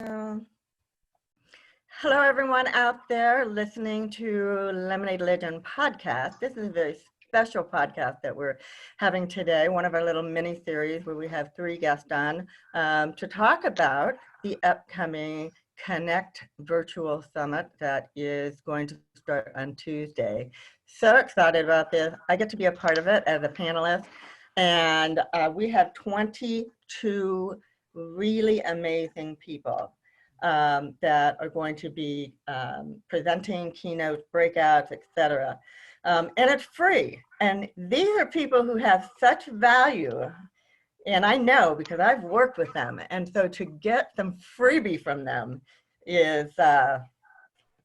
Hello, everyone out there listening to Lemonade Legend podcast. This is a very special podcast that we're having today, one of our little mini series where we have 3 guests on to talk about the upcoming Connect Virtual Summit that is going to start on Tuesday. So excited about this. I get to be a part of it as a panelist, and we have 22 really amazing people that are going to be presenting keynotes, breakouts, etc. And it's free. And these are people who have such value. And I know because I've worked with them. And so to get some freebie from them is, hey,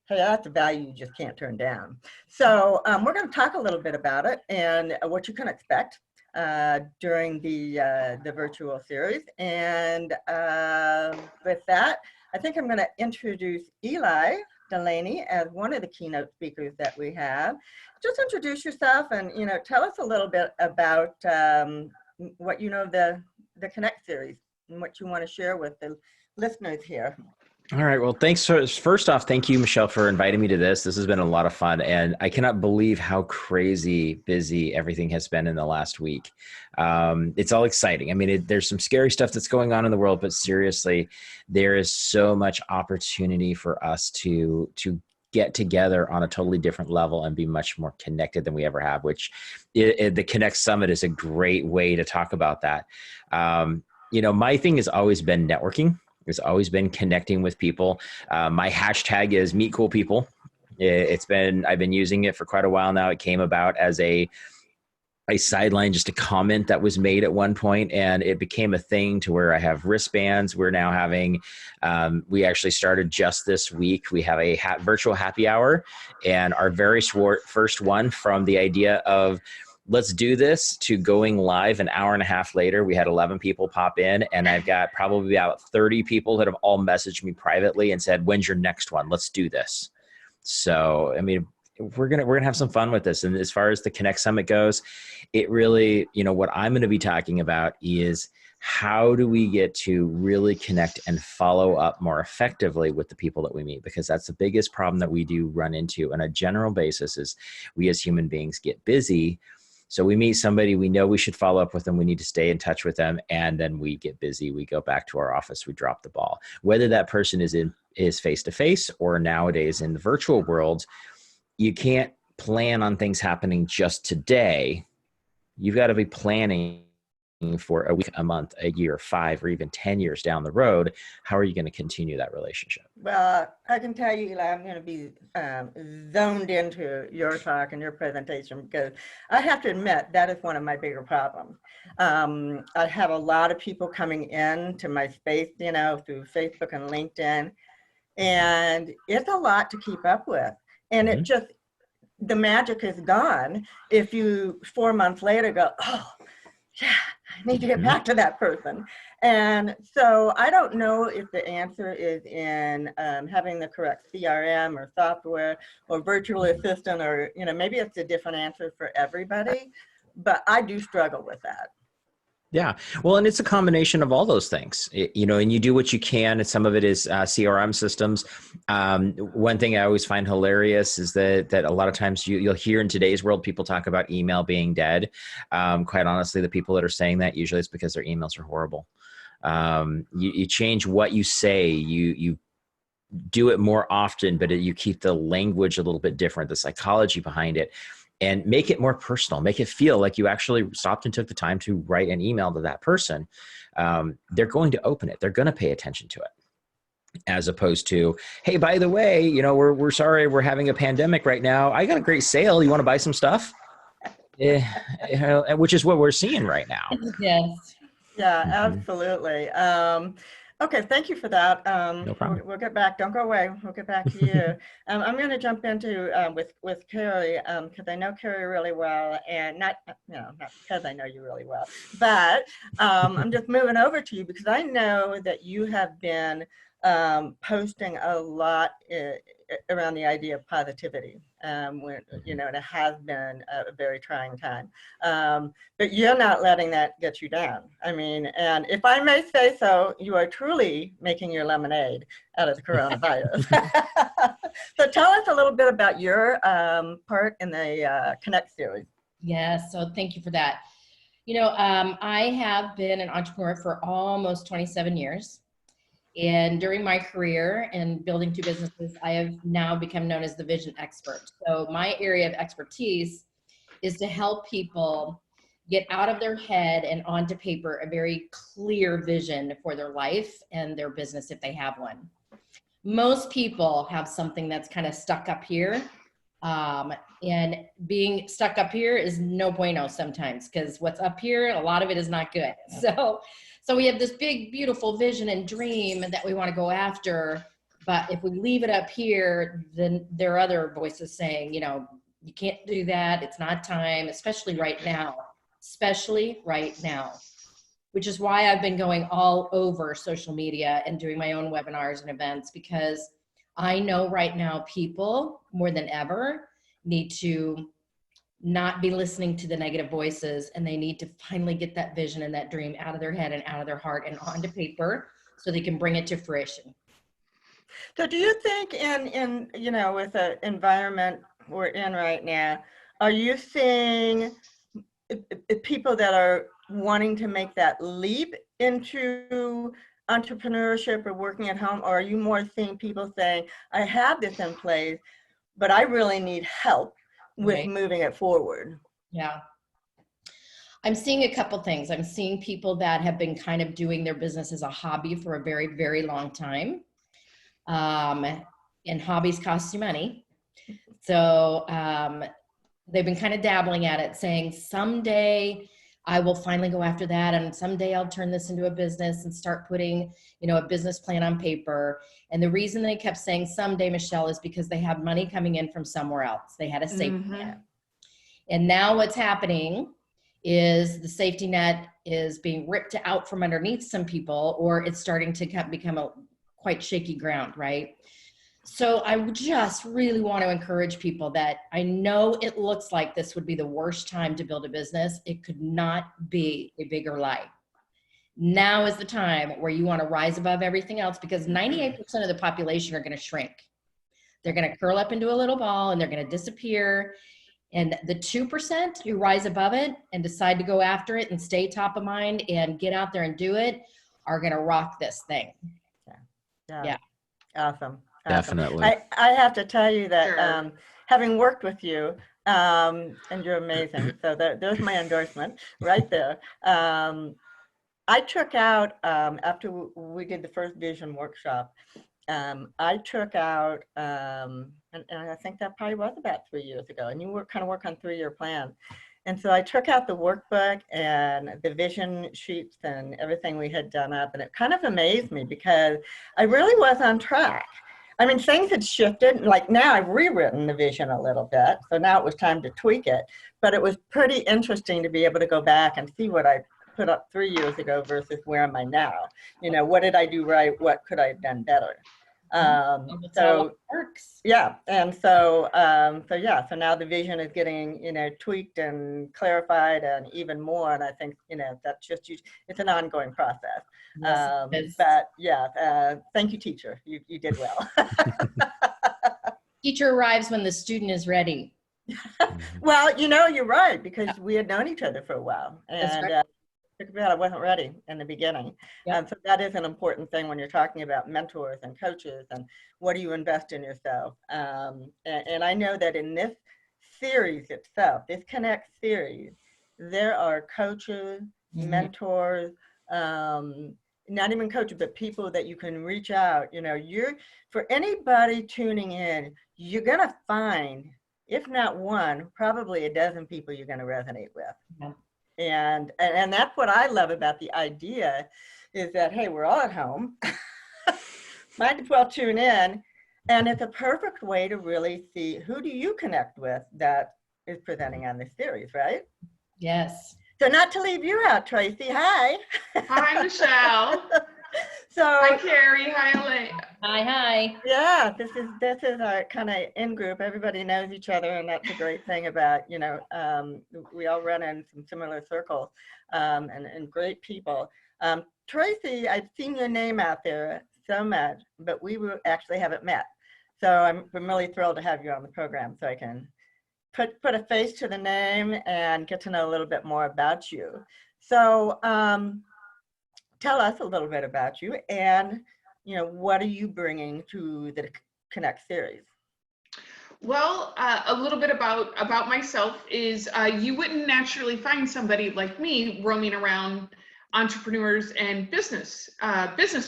that's a value you just can't turn down. So we're going to talk a little bit about it and what you can expect during the virtual series. And with that, I think I'm going to introduce Eli Delaney as one of the keynote speakers that we have. Just introduce yourself and tell us a little bit about what you know the Connect series and what you want to share with the listeners here. All right. Well, thanks. First off, thank you, Michelle, for inviting me to this. This has been a lot of fun, and I cannot believe how crazy busy everything has been in the last week. It's all exciting. I mean, there's some scary stuff that's going on in the world, but seriously, there is so much opportunity for us to get together on a totally different level and be much more connected than we ever have, which the Connect Summit is a great way to talk about that. My thing has always been networking. It's always been connecting with people. My hashtag is meet cool people. I've been using it for quite a while now. It came about as a sideline, just a comment that was made at one point, and it became a thing to where I have wristbands. We're now having, we actually started just this week. We have a virtual happy hour, and our very first one, from the idea of let's do this to going live an hour and a half later, we had 11 people pop in, and I've got probably about 30 people that have all messaged me privately and said, when's your next one? Let's do this. So, I mean, we're gonna have some fun with this. And as far as the Connect Summit goes, it really, what I'm going to be talking about is how do we get to really connect and follow up more effectively with the people that we meet? Because that's the biggest problem that we do run into on a general basis is we as human beings get busy. So we meet somebody, we know we should follow up with them, we need to stay in touch with them, and then we get busy, we go back to our office, we drop the ball. Whether that person is face-to-face or nowadays in the virtual world, you can't plan on things happening just today. You've got to be planning for a week, a month, a year, 5, or even 10 years down the road. How are you going to continue that relationship? Well, I can tell you, Eli, I'm going to be zoned into your talk and your presentation because I have to admit that is one of my bigger problems. I have a lot of people coming in to my space, through Facebook and LinkedIn, and it's a lot to keep up with. And it just, the magic is gone if you 4 months later go, oh, yeah, I need to get back to that person. And so I don't know if the answer is in having the correct CRM or software or virtual assistant, or, maybe it's a different answer for everybody, but I do struggle with that. Yeah. Well, and it's a combination of all those things, and you do what you can. And some of it is CRM systems. One thing I always find hilarious is that a lot of times you'll hear in today's world, people talk about email being dead. Quite honestly, the people that are saying that usually it's because their emails are horrible. You change what you say, you do it more often, but you keep the language a little bit different, the psychology behind it. And make it more personal, make it feel like you actually stopped and took the time to write an email to that person. They're going to open it. They're going to pay attention to it. As opposed to, hey, by the way, we're sorry, we're having a pandemic right now. I got a great sale. You want to buy some stuff? Which is what we're seeing right now. Yes. Yeah, absolutely. Okay, thank you for that. No problem. We'll get back. Don't go away. We'll get back to you. I'm going to jump into with Carrie because I know Carrie really well, and not because I know you really well, but I'm just moving over to you because I know that you have been posting a lot around the idea of positivity, when, you know, and it has been a very trying time. But you're not letting that get you down. I mean, and if I may say so, you are truly making your lemonade out of the coronavirus. So tell us a little bit about your part in the Connect series. Yes, so thank you for that. You know, I have been an entrepreneur for almost 27 years. And during my career in building two businesses, I have now become known as the vision expert. So my area of expertise is to help people get out of their head and onto paper a very clear vision for their life and their business if they have one. Most people have something that's kind of stuck up here. And being stuck up here is no bueno sometimes, because what's up here, a lot of it is not good. So we have this big, beautiful vision and dream that we want to go after. But if we leave it up here, then there are other voices saying, you know, you can't do that. It's not time, especially right now, which is why I've been going all over social media and doing my own webinars and events, because I know right now people more than ever need to not be listening to the negative voices, and they need to finally get that vision and that dream out of their head and out of their heart and onto paper so they can bring it to fruition. So do you think in you know, with the environment we're in right now, are you seeing people that are wanting to make that leap into entrepreneurship or working at home, or are you more seeing people saying, I have this in place, but I really need help with moving it forward? Yeah. I'm seeing a couple things. I'm seeing people that have been kind of doing their business as a hobby for a very, very long time. And hobbies cost you money. So they've been kind of dabbling at it, saying someday I will finally go after that, and someday I'll turn this into a business and start putting, you know, a business plan on paper. And the reason they kept saying someday, Michelle, is because they had money coming in from somewhere else. They had a safety net. And now what's happening is the safety net is being ripped out from underneath some people, or it's starting to become a quite shaky ground, right? So I just really want to encourage people that I know it looks like this would be the worst time to build a business. It could not be a bigger lie. Now is the time where you want to rise above everything else, because 98% of the population are going to shrink. They're going to curl up into a little ball and they're going to disappear. And the 2% who rise above it and decide to go after it and stay top of mind and get out there and do it are going to rock this thing. Yeah. Awesome. Definitely. I have to tell you that having worked with you, and you're amazing. So there's my endorsement right there. I took out, after we did the first vision workshop, I took out, and I think that probably was about 3 years ago, and you were kind of work on 3-year plan. And so I took out the workbook and the vision sheets and everything we had done up, and it kind of amazed me because I really was on track. I mean, things had shifted. Like now I've rewritten the vision a little bit. So now it was time to tweak it. But it was pretty interesting to be able to go back and see what I put up 3 years ago versus where am I now? You know, what did I do right? What could I have done better? So works. Yeah. And so, so now the vision is getting, you know, tweaked and clarified and even more. And I think, you know, that's just, it's an ongoing process. Yes, but yeah, thank you, teacher. You did well. Teacher arrives when the student is ready. Well, you know, you're right, because we had known each other for a while. And I wasn't ready in the beginning. So that is an important thing when you're talking about mentors and coaches and what do you invest in yourself. And I know that in this series itself, this Connect series, there are coaches, mentors, not even coaches, but people that you can reach out. You know, for anybody tuning in, you're going to find, if not one, probably a dozen people you're going to resonate with. And that's what I love about the idea is that, hey, we're all at home. Might as well tune in. And it's a perfect way to really see who do you connect with that is presenting on this series, right? Yes. So not to leave you out, Tracy. Hi. Hi, Michelle. Hi, So Carrie. Hi, Elaine. Hi. yeah, this is our kind of in group. Everybody knows each other, and that's a great thing about, we all run in some similar circles, and great people. Tracy, I've seen your name out there so much, but actually haven't met. So I'm really thrilled to have you on the program, so I can put a face to the name and get to know a little bit more about you. So tell us a little bit about you, and what are you bringing to the Connect series? Well, a little bit about myself is you wouldn't naturally find somebody like me roaming around entrepreneurs and business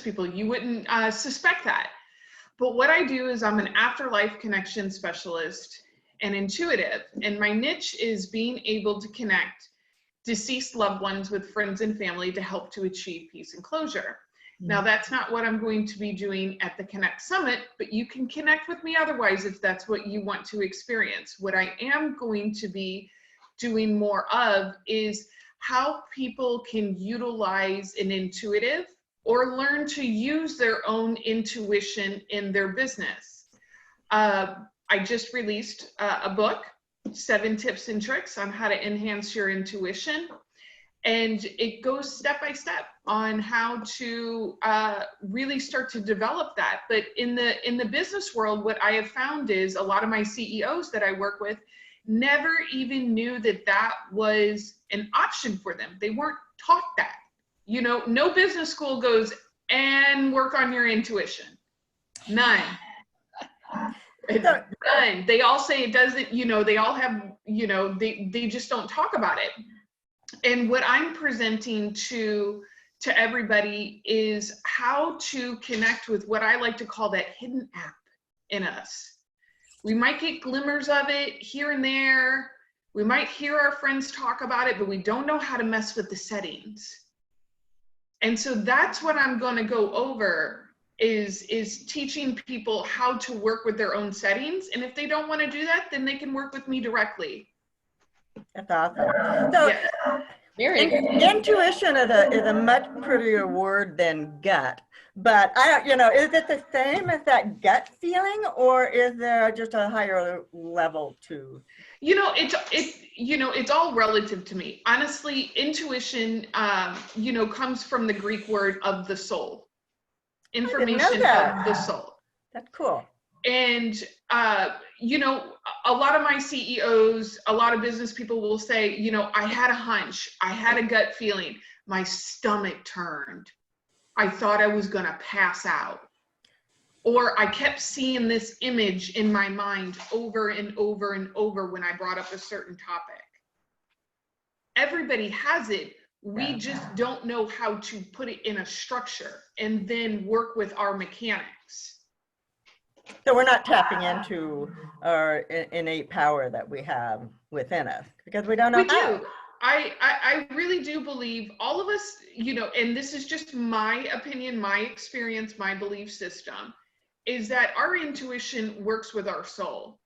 people. You wouldn't suspect that. But what I do is I'm an afterlife connection specialist and intuitive, and my niche is being able to connect deceased loved ones with friends and family to help to achieve peace and closure. Now, that's not what I'm going to be doing at the Connect Summit, but you can connect with me otherwise if that's what you want to experience. What I am going to be doing more of is how people can utilize an intuitive or learn to use their own intuition in their business. I just released a book, 7 Tips and Tricks on how to enhance your intuition. And it goes step by step on how to really start to develop that. But in the business world, what I have found is a lot of my CEOs that I work with never even knew that was an option for them. They weren't taught that. No business school goes and work on your intuition. None. None. They all say it doesn't, they all have, they just don't talk about it. And what I'm presenting to everybody is how to connect with what I like to call that hidden app in us. We might get glimmers of it here and there. We might hear our friends talk about it, but we don't know how to mess with the settings. And so that's what I'm going to go over is teaching people how to work with their own settings. And if they don't want to do that, then they can work with me directly. That's awesome. So Yes. intuition is a much prettier word than gut. But I don't, is it the same as that gut feeling, or is there just a higher level to? It's all relative to me. Honestly, intuition, comes from the Greek word of the soul. Information of the soul. That's cool. And, a lot of my CEOs, a lot of business people will say, I had a hunch, I had a gut feeling, my stomach turned. I thought I was going to pass out. Or I kept seeing this image in my mind over and over and over when I brought up a certain topic. Everybody has it. We just don't know how to put it in a structure and then work with our mechanics. So we're not tapping into our innate power that we have within us because we don't know how. We do. I really do believe all of us, and this is just my opinion, my experience, my belief system, is that our intuition works with our soul.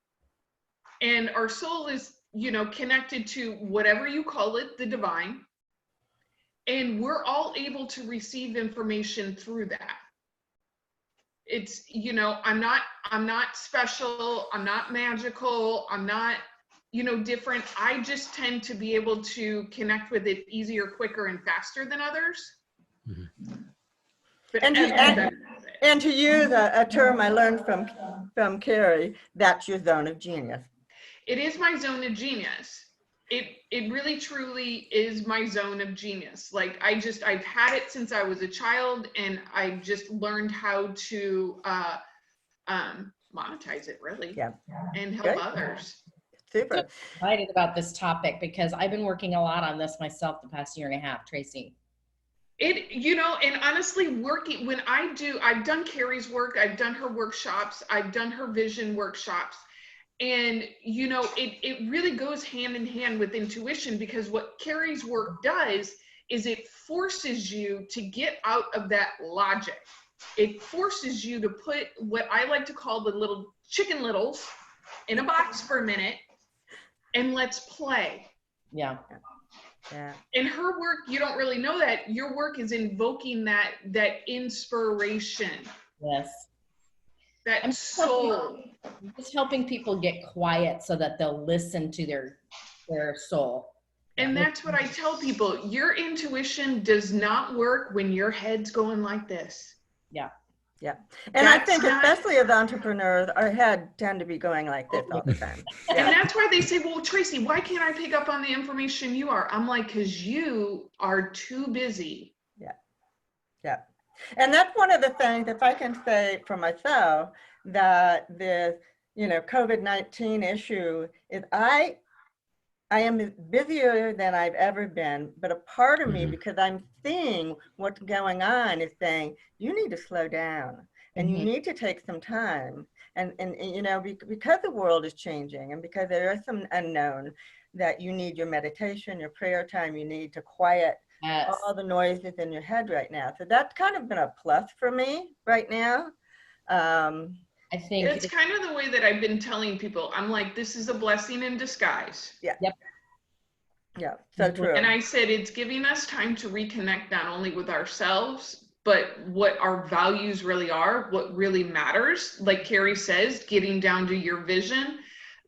And our soul is, connected to whatever you call it, the divine. And we're all able to receive information through that. It's, I'm not special, I'm not magical, I'm not, different. I just tend to be able to connect with it easier, quicker, and faster than others. Mm-hmm. And to use a term I learned from Carrie, that's your zone of genius. It is my zone of genius. It really truly is my zone of genius. Like I've had it since I was a child, and I just learned how to monetize it really, and help others. Super. I'm excited about this topic because I've been working a lot on this myself the past 1.5 years, Tracy. And honestly, I've done Carrie's work, I've done her workshops, I've done her vision workshops. And, it really goes hand in hand with intuition, because what Carrie's work does is it forces you to get out of that logic. It forces you to put what I like to call the little chicken littles in a box for a minute, and let's play. Yeah. Yeah. In her work, you don't really know that. Your work is invoking that inspiration, Yes. that I'm soul. just helping people get quiet so that they'll listen to their soul. And that's what I tell people. Your intuition does not work when your head's going like this. Yeah. Yeah. And I That's think not- especially as entrepreneurs, our head tend to be going like this all the time. And Yeah. that's why they say, well, Tracy, why can't I pick up on the information you are? I'm like, because you are too busy. Yeah. Yeah. And that's one of the things, if I can say for myself, that the, COVID-19 issue is I am busier than I've ever been, but a part of me, because I'm seeing what's going on, is saying, you need to slow down and you need to take some time. And because the world is changing and because there is some unknown, that you need your meditation, your prayer time, you need to quiet all the noises in your head right now. So that's kind of been a plus for me right now. I think it's kind of the way that I've been telling people. I'm like, this is a blessing in disguise. Yeah. Yep. Yeah, so true. And I said, it's giving us time to reconnect not only with ourselves, but what our values really are, what really matters. Like Carrie says, getting down to your vision.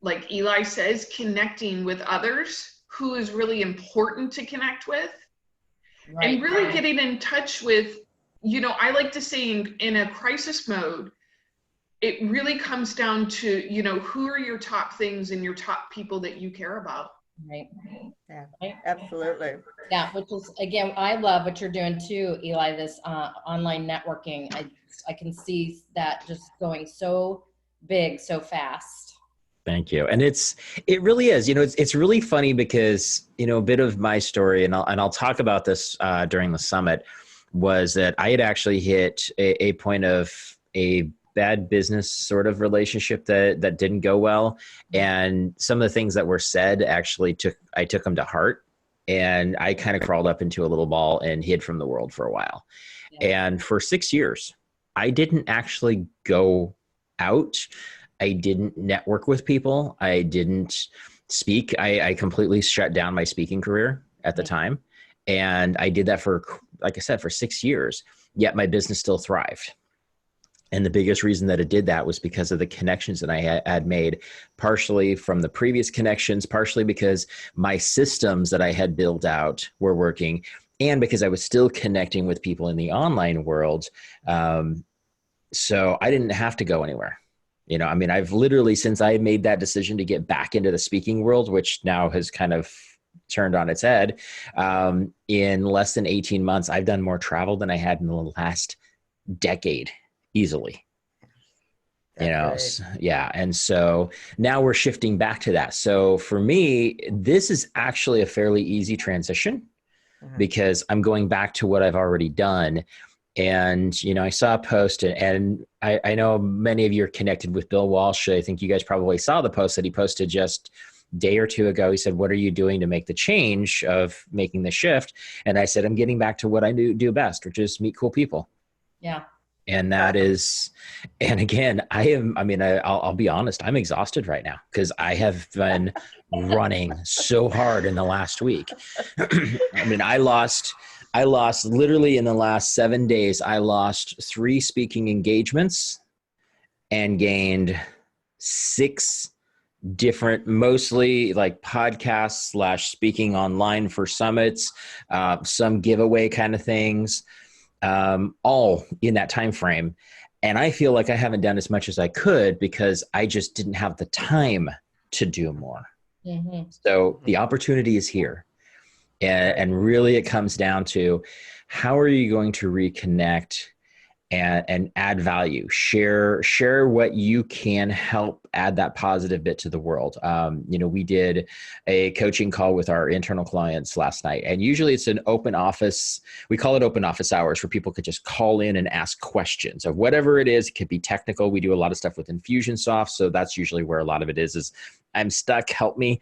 Like Eli says, connecting with others who is really important to connect with. Right, and really getting in touch with, I like to say in a crisis mode, it really comes down to, who are your top things and your top people that you care about. Right. Yeah, absolutely. Yeah, which is, again, I love what you're doing too, Eli, this online networking. I can see that just going so big, so fast. Thank you. And it really is, it's really funny because, a bit of my story, and I'll talk about this during the summit, was that I had actually hit a point of a bad business sort of relationship that didn't go well. And some of the things that were said, actually I took them to heart, and I kind of crawled up into a little ball and hid from the world for a while. Yeah. And for 6 years, I didn't actually go out. I didn't network with people. I didn't speak. I completely shut down my speaking career at the time. And I did that for, like I said, for 6 years, yet my business still thrived. And the biggest reason that it did that was because of the connections that I had made, partially from the previous connections, partially because my systems that I had built out were working, and because I was still connecting with people in the online world. So I didn't have to go anywhere. I've literally, since I made that decision to get back into the speaking world, which now has kind of turned on its head, in less than 18 months, I've done more travel than I had in the last decade. Easily. Yeah. And so now we're shifting back to that. So for me, this is actually a fairly easy transition because I'm going back to what I've already done. And, I saw a post, and I know many of you are connected with Bill Walsh. I think you guys probably saw the post that he posted just a day or two ago. He said, what are you doing to make the change of making the shift? And I said, I'm getting back to what I do best, which is meet cool people. Yeah. And that is, and again, I'll be honest, I'm exhausted right now because I have been running so hard in the last week. I lost literally in the last 7 days, I lost 3 speaking engagements and gained 6 different, mostly like podcasts / speaking online for summits, some giveaway kind of things. All in that time frame. And I feel like I haven't done as much as I could because I just didn't have the time to do more. So the opportunity is here. And really it comes down to, how are you going to reconnect and add value, share what you can, help add that positive bit to the world. We did a coaching call with our internal clients last night, and usually it's an open office. We call it open office hours, where people could just call in and ask questions of whatever it is. It could be technical. We do a lot of stuff with Infusionsoft. So that's usually where a lot of it is I'm stuck, help me.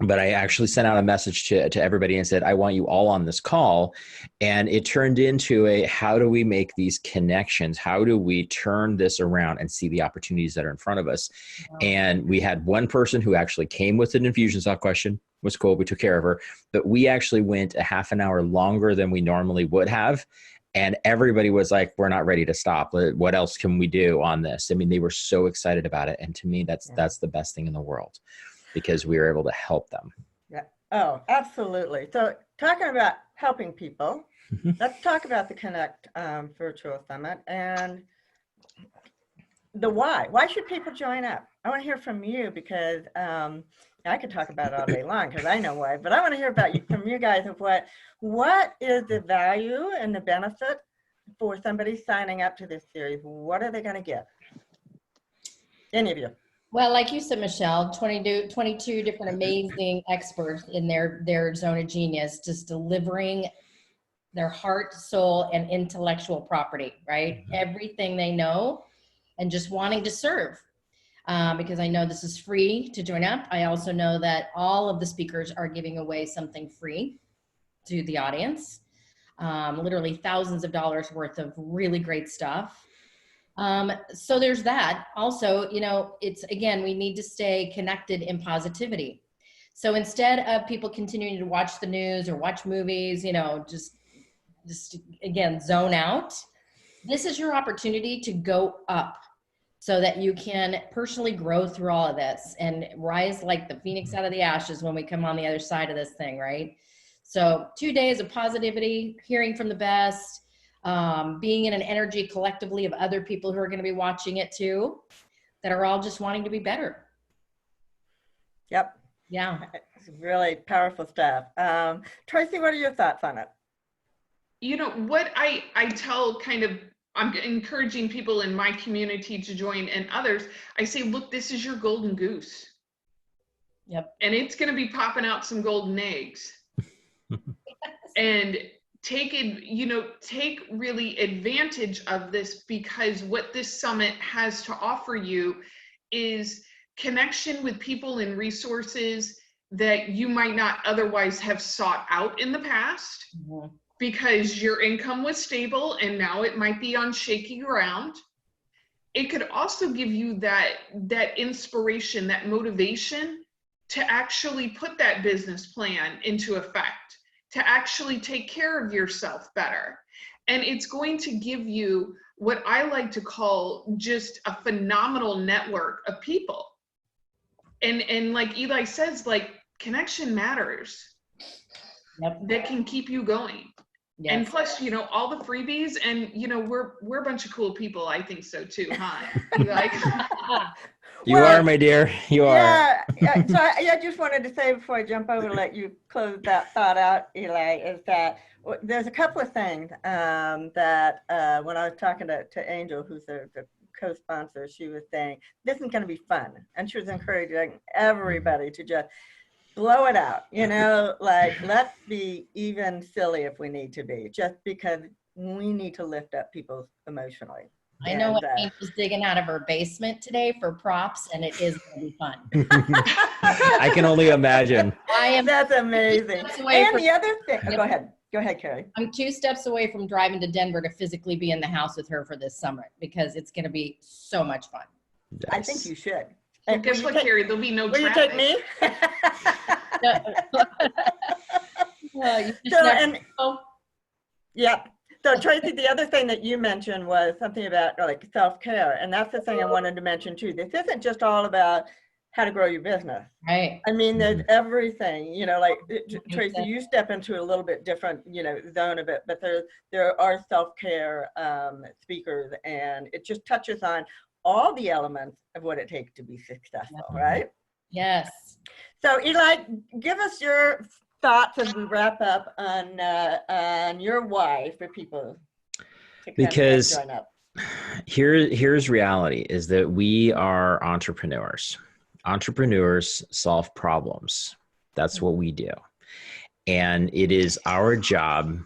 But I actually sent out a message to everybody and said, I want you all on this call. And it turned into how do we make these connections? How do we turn this around and see the opportunities that are in front of us? Wow. And we had one person who actually came with an Infusionsoft question. was cool. We took care of her, but we actually went a half an hour longer than we normally would have. And everybody was like, we're not ready to stop. What else can we do on this? I mean, they were so excited about it. And to me, that's the best thing in the world, because we were able to help them. Yeah. Oh, absolutely. So talking about helping people, let's talk about the Connect Virtual Summit and the why. Why should people join up? I want to hear from you, because I could talk about it all day long because I know why, but I want to hear about from you guys of what is the value and the benefit for somebody signing up to this series? What are they going to get? Any of you? Well, like you said, Michelle, 22 different amazing experts in their zone of genius, just delivering their heart, soul, and intellectual property, right? Everything they know, and just wanting to serve. Because I know this is free to join up. I also know that all of the speakers are giving away something free to the audience. Literally thousands of dollars worth of really great stuff. So there's that. Also, it's, again, we need to stay connected in positivity. So instead of people continuing to watch the news or watch movies, just again, zone out, this is your opportunity to go up so that you can personally grow through all of this and rise like the phoenix out of the ashes when we come on the other side of this thing, right? So 2 days of positivity, hearing from the best, being in an energy collectively of other people who are going to be watching it too, that are all just wanting to be better. Yep. Yeah. It's really powerful stuff. Tracy, what are your thoughts on it? What I tell I'm encouraging people in my community to join, and others, I say, look, this is your golden goose. Yep. And it's going to be popping out some golden eggs. And take really advantage of this, because what this summit has to offer you is connection with people and resources that you might not otherwise have sought out in the past. Mm-hmm. Because your income was stable and now it might be on shaky ground. It could also give you that inspiration, that motivation to actually put that business plan into effect, to actually take care of yourself better. And it's going to give you what I like to call just a phenomenal network of people. And like Eli says, like, connection matters. Yep. That can keep you going. Yes. And plus, all the freebies, and we're a bunch of cool people. I think so too, huh? You are, my dear. You are. Yeah. So I just wanted to say before I jump over to let you close that thought out, Eli, is that there's a couple of things that when I was talking to Angel, who's the co-sponsor, she was saying this is going to be fun, and she was encouraging everybody to just blow it out, like, let's be even silly if we need to be, just because we need to lift up people emotionally. I know what Angel's digging out of her basement today for props, and it is going to be fun. I can only imagine. That's amazing. And the other thing, go ahead, Carrie. I'm 2 steps away from driving to Denver to physically be in the house with her for this summit, because it's going to be so much fun. Nice. I think you should. Well, guess what, Carrie? There'll be no traffic. Will you take me? Yeah. So Tracy, the other thing that you mentioned was something about like self-care. And that's the thing I wanted to mention too. This isn't just all about how to grow your business. Right. I mean, there's everything, like Tracy, you step into a little bit different, zone of it, but there are self-care speakers, and it just touches on all the elements of what it takes to be successful, right? Yes. So Eli, give us your thoughts as we wrap up on your why for people to because join up. Here's reality is that we are entrepreneurs. Entrepreneurs solve problems. That's what we do. And it is our job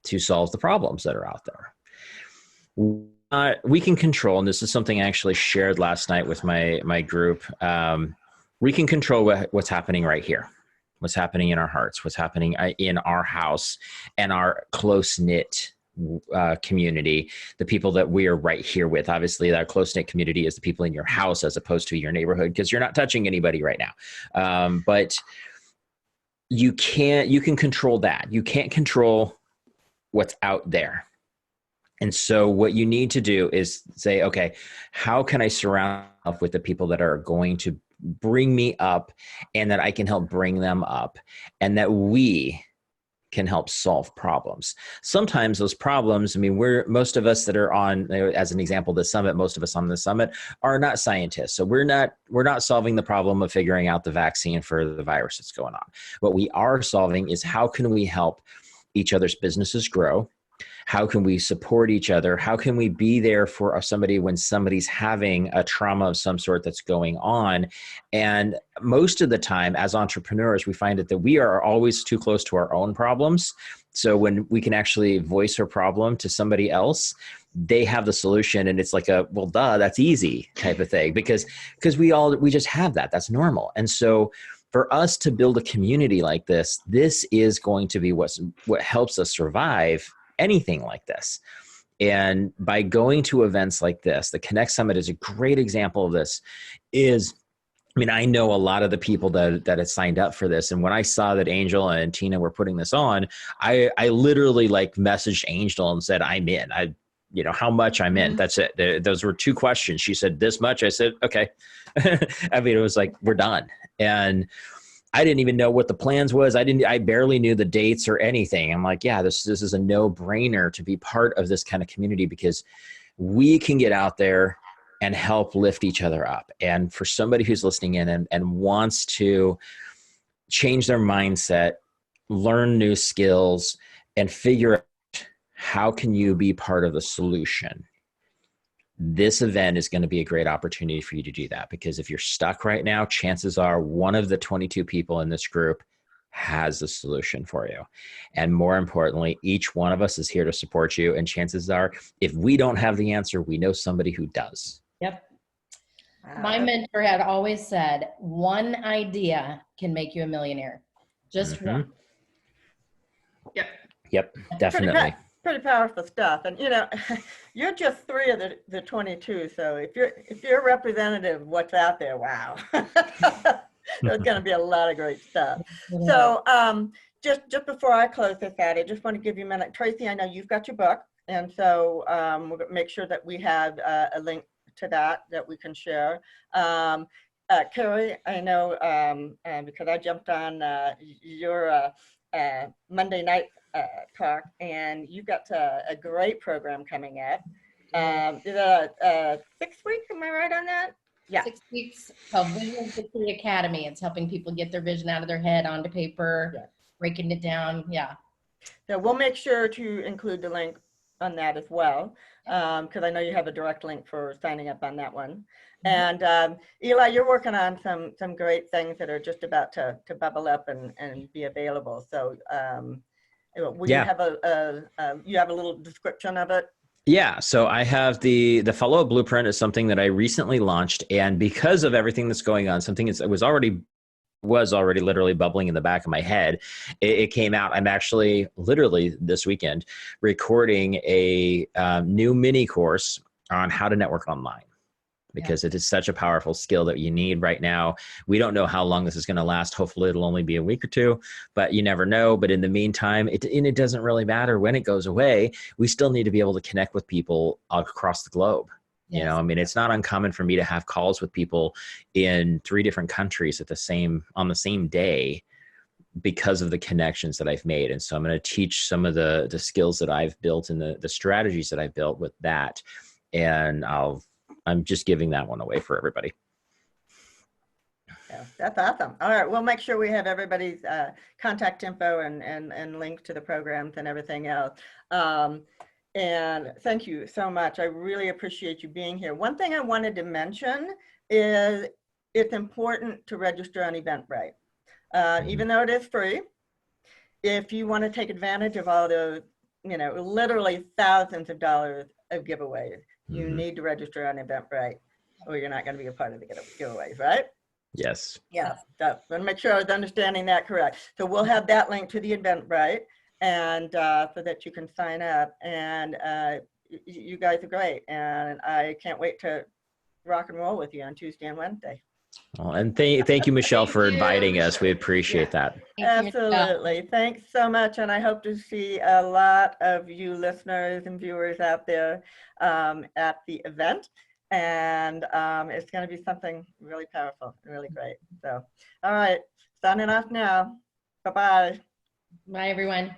to solve the problems that are out there. We can control, and this is something I actually shared last night with my group. We can control what's happening right here, what's happening in our hearts, what's happening in our house and our close-knit community, the people that we are right here with. Obviously, that close-knit community is the people in your house as opposed to your neighborhood, because you're not touching anybody right now. But you can control that. You can't control what's out there. And so what you need to do is say, okay, how can I surround myself with the people that are going to bring me up and that I can help bring them up and that we can help solve problems. Sometimes those problems, I mean, most of us that are on, as an example, the summit, most of us on the summit are not scientists. So we're not solving the problem of figuring out the vaccine for the virus that's going on. What we are solving is how can we help each other's businesses grow? How can we support each other? How can we be there for somebody when somebody's having a trauma of some sort that's going on? And most of the time, as entrepreneurs, we find that we are always too close to our own problems. So when we can actually voice our problem to somebody else, they have the solution, and it's like well, duh, that's easy type of thing, because we just have that. That's normal. And so for us to build a community like this is going to be what helps us survive anything like this. And by going to events like this, the Connect Summit is a great example of this. I know a lot of the people that had signed up for this. And when I saw that Angel and Tina were putting this on, I literally messaged Angel and said, I'm in. How much I'm in. That's it. Those were 2 questions. She said, this much. I said, okay. It was like, we're done. And I didn't even know what the plans was. I barely knew the dates or anything. I'm like, yeah, this is a no-brainer to be part of this kind of community, because we can get out there and help lift each other up. And for somebody who's listening in and wants to change their mindset, learn new skills, and figure out how can you be part of the solution, this event is going to be a great opportunity for you to do that. Because if you're stuck right now, chances are one of the 22 people in this group has a solution for you. And more importantly, each one of us is here to support you. And chances are, if we don't have the answer, we know somebody who does. Yep. My mentor had always said, one idea can make you a millionaire. Just one. Yep. Definitely. Pretty powerful stuff. And you're just 3 of the 22. So if you're a representative of what's out there, wow. There's going to be a lot of great stuff. So just before I close this out, I just want to give you a minute. Tracy, I know you've got your book. And so we'll make sure that we have a link to that we can share. Carrie, I know because I jumped on your Monday night talk, and you've got a great program coming up. Is it 6 weeks? Am I right on that? Yeah. 6 weeks of Vision 60 Academy. It's helping people get their vision out of their head onto paper, breaking it down. Yeah. So we'll make sure to include the link on that as well, because I know you have a direct link for signing up on that one. And Eli, you're working on some great things that are just about to bubble up and be available. So will you have a little description of it? Yeah, so I have the follow-up blueprint is something that I recently launched, and because of everything that's going on, something that was already literally bubbling in the back of my head, it came out. I'm actually literally this weekend recording a new mini course on how to network online, because it is such a powerful skill that you need right now. We don't know how long this is going to last. Hopefully it'll only be a week or 2, but you never know. But in the meantime, it doesn't really matter when it goes away. We still need to be able to connect with people across the globe. Yes. It's not uncommon for me to have calls with people in 3 different countries on the same day, because of the connections that I've made. And so I'm going to teach some of the skills that I've built and the strategies that I've built with that. And I'm just giving that one away for everybody. Yeah, that's awesome. All right, we'll make sure we have everybody's contact info and link to the programs and everything else. And thank you so much. I really appreciate you being here. One thing I wanted to mention is it's important to register on Eventbrite. Even though it is free, if you want to take advantage of all those, literally thousands of dollars of giveaways, you need to register on Eventbrite, or you're not going to be a part of the giveaways, right? Yes. Yeah. So I want to make sure I was understanding that correct. So we'll have that link to the Eventbrite, and so that you can sign up. And you guys are great, and I can't wait to rock and roll with you on Tuesday and Wednesday. Well, and thank you, Michelle, Thank for you, inviting us. We Michelle. appreciate that. Thank you, Michelle. Absolutely. Thanks so much. And I hope to see a lot of you listeners and viewers out there at the event. And it's going to be something really powerful and really great. So, all right, signing off now. Bye-bye. Bye, everyone.